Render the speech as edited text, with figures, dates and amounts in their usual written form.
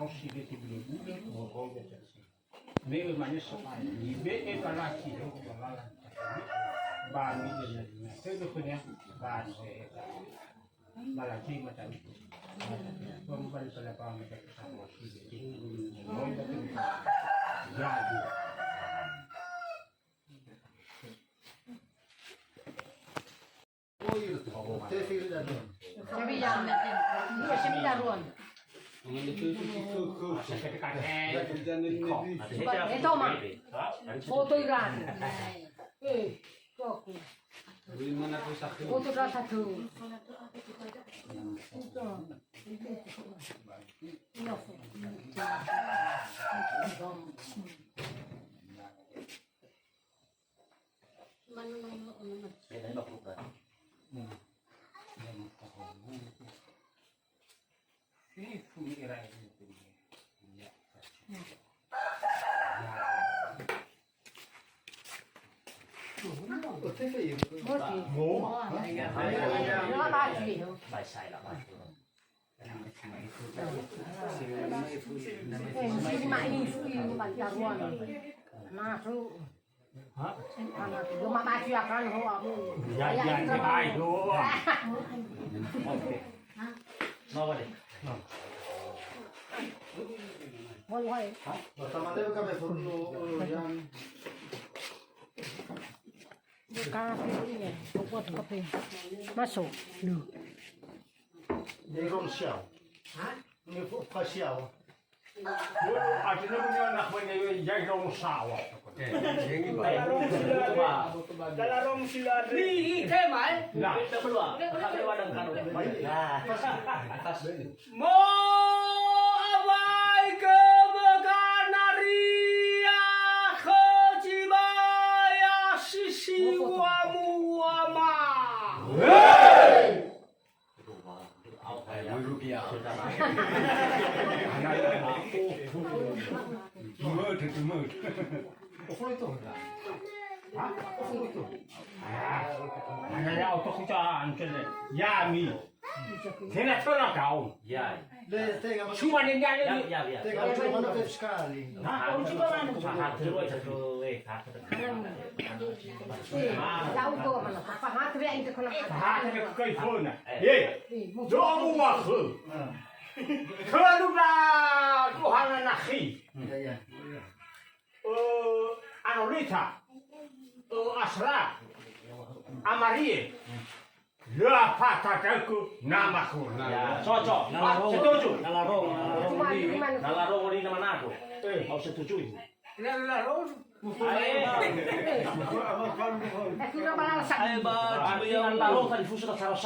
si vede bile o robe così. Beve ma ne so mai. Ni beve la chi o la ba mi de na. Credo che ne ba se ba la chi ma tan. Vamos para la pama que estamos aquí. No da que ya. Sembilan ruan. Itu mah. Foto iran. Kok. Foto dah satu. Masuk. Ini rom siau. Ini apa siau? Akhirnya punya anak punya yang dong sawah. Dalam sila ni kemal. Nah, kita keluar. Kami wadang kanu. Nah. Mo awai ke meganaria ke zibaya sisi wamu wama. Hanya auto kita ancel ya mi. Kena tolong kau. Ya. Cuma ni dia ni. Tengok cuma nak sekali. Nah, kau cuba mana? Satu Jauh tu mana? Apa hati dia itu kena? hati ke kau phone. Ye. Jauh waktu. Kalau dah Tuhan nak khi. Anolita, Asra, Amarie, la patataku namaku. Cocok, setuju. Nalarong di mana aku? Mau setuju. Nalarong. Ayo, baca yang nalarong tadi fusu tak salah.